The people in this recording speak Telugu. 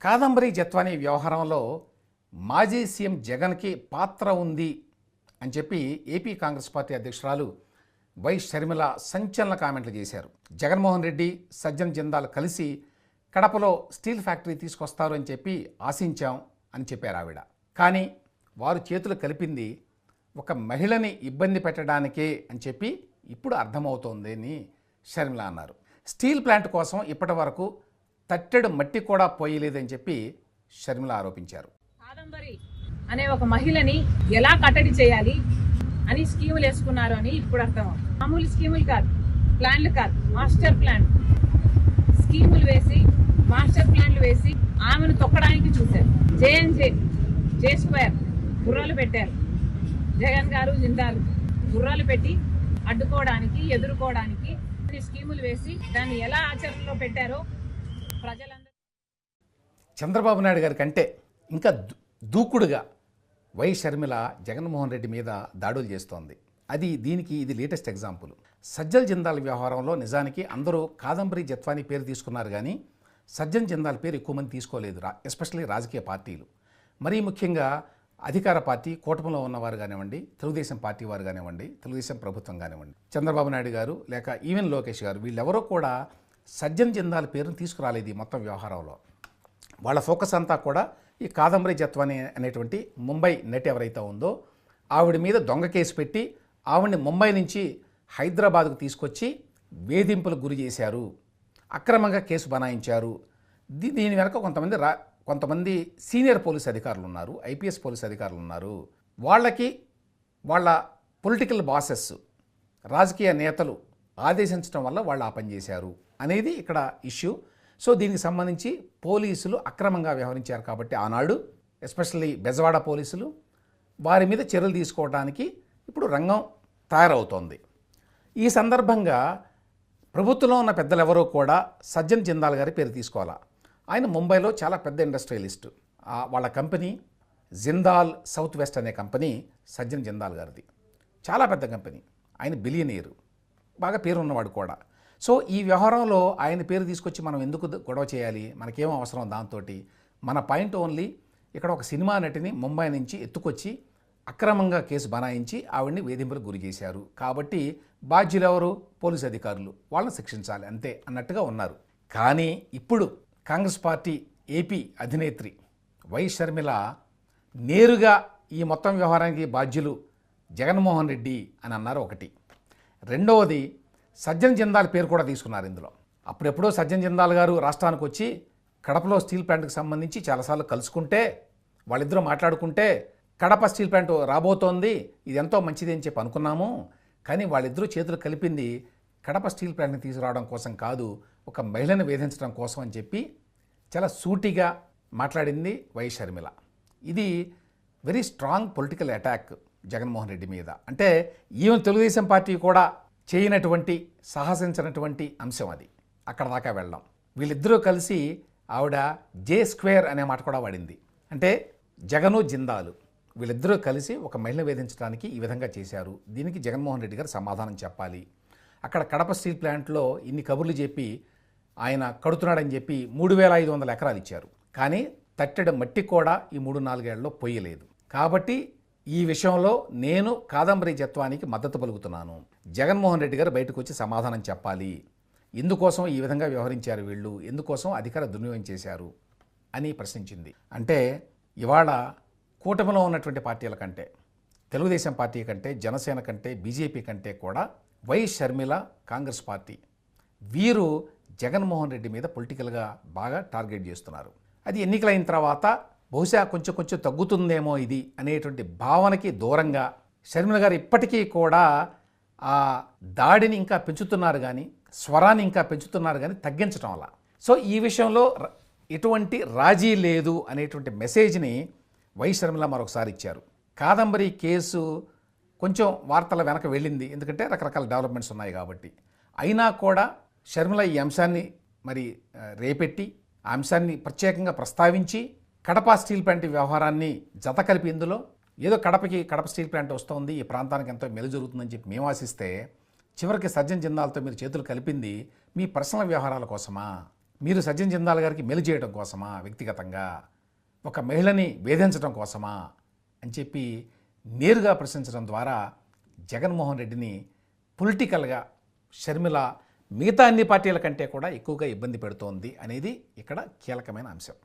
కాదంబరి జత్వానీ వ్యవహారంలో మాజీ సీఎం జగన్కి పాత్ర ఉంది అని చెప్పి ఏపీ కాంగ్రెస్ పార్టీ అధ్యక్షురాలు వై షర్మిల సంచలన కామెంట్లు చేశారు. జగన్మోహన్ రెడ్డి, సజ్జన్ జిందాల్ కలిసి కడపలో స్టీల్ ఫ్యాక్టరీ తీసుకొస్తారు అని చెప్పి ఆశించాం అని చెప్పారు ఆవిడ. కానీ వారు చేతులు కలిపింది ఒక మహిళని ఇబ్బంది పెట్టడానికే అని చెప్పి ఇప్పుడు అర్థమవుతోంది అని షర్మిల అన్నారు. స్టీల్ ప్లాంట్ కోసం ఇప్పటి వరకు తట్టెడు మట్టి కూడా పోయలేదని చెప్పి షర్మిల ఆరోపించారు. కాదంబరి అనే ఒక మహిళని ఎలా కట్టడి చేయాలి అని స్కీములు వేసుకున్నారు అని ఇప్పుడు అర్థం. మామూలు స్కీములు కాదు, ప్లాన్లు కాదు, మాస్టర్ ప్లాన్ స్కీములు వేసి మాస్టర్ ప్లాన్లు వేసి ఆమెను తొక్కడానికి చూశారు. జే స్క్వేర్ గుర్రాలు పెట్టారు. జగన్ గారు, జిందాల్ గుర్రాలు పెట్టి అడ్డుకోవడానికి, ఎదుర్కోవడానికి స్కీములు వేసి దాన్ని ఎలా ఆచరణలో పెట్టారో ప్రజలందరూ. చంద్రబాబు నాయుడు గారి కంటే ఇంకా దూకుడుగా వై షర్మిల జగన్మోహన్ రెడ్డి మీద దాడులు చేస్తోంది. దీనికి ఇది లేటెస్ట్ ఎగ్జాంపుల్. సజ్జల్ జిందాల్ వ్యవహారంలో నిజానికి అందరూ కాదంబరి జత్వానీ పేరు తీసుకున్నారు, కానీ సజ్జన్ జిందాల్ పేరు ఎక్కువ మంది తీసుకోలేదు, ఎస్పెషల్లీ రాజకీయ పార్టీలు. మరీ ముఖ్యంగా అధికార పార్టీ కూటమిలో ఉన్నవారు కానివ్వండి, తెలుగుదేశం పార్టీ వారు కానివ్వండి, తెలుగుదేశం ప్రభుత్వం కానివ్వండి, చంద్రబాబు నాయుడు గారు లేక ఈవెన్ లోకేష్ గారు, వీళ్ళెవరూ కూడా సజ్జన్ జిందాల్ పేరును తీసుకురాలేదు ఈ మొత్తం వ్యవహారంలో. వాళ్ళ ఫోకస్ అంతా కూడా ఈ కాదంబరి జత్వానీ అనేటువంటి ముంబై నటి ఎవరైతే ఉందో ఆవిడ మీద దొంగ కేసు పెట్టి ఆవిడని ముంబై నుంచి హైదరాబాద్కు తీసుకొచ్చి వేధింపులకు గురి చేశారు, అక్రమంగా కేసు బనాయించారు. దీని వెనక కొంతమంది సీనియర్ పోలీస్ అధికారులు ఉన్నారు, ఐపీఎస్ పోలీస్ అధికారులు ఉన్నారు. వాళ్ళ పొలిటికల్ బాసెస్, రాజకీయ నేతలు ఆదేశించడం వల్ల వాళ్ళు ఆ పని చేశారు అనేది ఇక్కడ ఇష్యూ. సో దీనికి సంబంధించి పోలీసులు అక్రమంగా వ్యవహరించారు కాబట్టి ఆనాడు ఎస్పెషల్లీ బెజవాడ పోలీసులు వారి మీద చర్యలు తీసుకోవడానికి ఇప్పుడు రంగం తయారవుతోంది. ఈ సందర్భంగా ప్రభుత్వంలో ఉన్న పెద్దలు ఎవరో కూడా సజ్జన్ జిందాల్ గారి పేరు తీసుకోవాలా. ఆయన ముంబైలో చాలా పెద్ద ఇండస్ట్రియలిస్టు. వాళ్ళ కంపెనీ జిందాల్ సౌత్ వెస్ట్ అనే కంపెనీ సజ్జన్ జిందాల్ గారిది, చాలా పెద్ద కంపెనీ. ఆయన బిలియనీరు, బాగా పేరు ఉన్నవాడు కూడా. సో ఈ వ్యవహారంలో ఆయన పేరు తీసుకొచ్చి మనం ఎందుకు గొడవ చేయాలి, మనకేమో అవసరం దాంతో. మన పాయింట్ ఓన్లీ ఇక్కడ ఒక సినిమా నటిని ముంబై నుంచి ఎత్తుకొచ్చి అక్రమంగా కేసు బనాయించి ఆవిడ్ని వేధింపులకు గురి చేశారు కాబట్టి బాధ్యులు ఎవరు? పోలీసు అధికారులు, వాళ్ళని శిక్షించాలి అంతే అన్నట్టుగా ఉన్నారు. కానీ ఇప్పుడు కాంగ్రెస్ పార్టీ ఏపీ అధినేత్రి వై షర్మిల నేరుగా ఈ మొత్తం వ్యవహారానికి బాధ్యులు జగన్మోహన్ రెడ్డి అని అన్నారు ఒకటి. రెండవది సజ్జన్ జిందాల్ పేరు కూడా తీసుకున్నారు ఇందులో. అప్పుడెప్పుడో సజ్జన్ జిందాల్ గారు రాష్ట్రానికి వచ్చి కడపలో స్టీల్ ప్లాంట్కి సంబంధించి చాలాసార్లు కలుసుకుంటే, వాళ్ళిద్దరూ మాట్లాడుకుంటే కడప స్టీల్ ప్లాంట్ రాబోతోంది, ఇది ఎంతో మంచిది అని చెప్పి అనుకున్నాము. కానీ వాళ్ళిద్దరూ చేతులు కలిపింది కడప స్టీల్ ప్లాంట్ని తీసుకురావడం కోసం కాదు, ఒక మహిళను వేధించడం కోసం అని చెప్పి చాలా సూటిగా మాట్లాడింది వై షర్మిల. ఇది very strong political attack Jaganmohan Reddy మీద. అంటే ఈవెన్ తెలుగుదేశం పార్టీ కూడా చేయనటువంటి, సాహసించినటువంటి అంశం అది. అక్కడ దాకా వెళ్ళడం. వీళ్ళిద్దరూ కలిసి ఆవిడ జే స్క్వేర్ అనే మాట కూడా వాడింది. అంటే జగను, జిందాలు వీళ్ళిద్దరూ కలిసి ఒక మహిళ వేధించడానికి ఈ విధంగా చేశారు. దీనికి జగన్మోహన్ రెడ్డి గారు సమాధానం చెప్పాలి. అక్కడ కడప స్టీల్ ప్లాంట్లో ఇన్ని కబుర్లు చెప్పి ఆయన కడుతున్నాడని చెప్పి 3,500 ఎకరాలు ఇచ్చారు, కానీ తట్టెడ మట్టి కూడా ఈ 3-4 ఏళ్లలో పొయ్యలేదు. కాబట్టి ఈ విషయంలో నేను కాదంబరి జత్వానికి మద్దతు పలుకుతున్నాను. జగన్మోహన్ రెడ్డి గారు బయటకు వచ్చి సమాధానం చెప్పాలి. ఎందుకోసం ఈ విధంగా వ్యవహరించారు వీళ్ళు, ఎందుకోసం అధికార దుర్వినియోగం చేశారు అని ప్రశ్నించింది. అంటే ఇవాళ కూటమిలో ఉన్నటువంటి పార్టీల కంటే, తెలుగుదేశం పార్టీ కంటే, జనసేన కంటే, బీజేపీ కంటే కూడా వై షర్మిల, కాంగ్రెస్ పార్టీ వీరు జగన్మోహన్ రెడ్డి మీద పొలిటికల్గా బాగా టార్గెట్ చేస్తున్నారు. అది ఎన్నికలైన తర్వాత బహుశా కొంచెం తగ్గుతుందేమో ఇది అనేటువంటి భావనకి దూరంగా షర్మిల గారు ఇప్పటికీ కూడా ఆ దాడిని ఇంకా పెంచుతున్నారు, కానీ స్వరాన్ని ఇంకా పెంచుతున్నారు, కానీ తగ్గించడం వల్ల. సో ఈ విషయంలో ఎటువంటి రాజీ లేదు అనేటువంటి మెసేజ్ని వై షర్మిల మరొకసారి ఇచ్చారు. కాదంబరి కేసు కొంచెం వార్తల వెనక వెళ్ళింది, ఎందుకంటే రకరకాల డెవలప్మెంట్స్ ఉన్నాయి కాబట్టి. అయినా కూడా షర్మిల ఈ అంశాన్ని రేపెట్టి ఆ అంశాన్ని ప్రత్యేకంగా ప్రస్తావించి కడప స్టీల్ ప్లాంట్ వ్యవహారాన్ని జత కలిపి ఇందులో ఏదో కడప స్టీల్ ప్లాంట్ వస్తుంది, ఈ ప్రాంతానికి ఎంతో మెలు జరుగుతుందని చెప్పి మేము ఆశిస్తే చివరికి సజ్జన్ జిందాల్తో మీరు చేతులు కలిపింది మీ పర్సనల్ వ్యవహారాల కోసమా? మీరు సజ్జన్ జిందాల్ గారికి మెలు చేయడం కోసమా, వ్యక్తిగతంగా ఒక మహిళని వేధించడం కోసమా అని చెప్పి నేరుగా ప్రశ్నించడం ద్వారా జగన్మోహన్ రెడ్డిని పొలిటికల్గా షర్మిల మిగతా అన్ని పార్టీల కంటే కూడా ఎక్కువగా ఇబ్బంది పెడుతోంది అనేది ఇక్కడ కీలకమైన అంశం.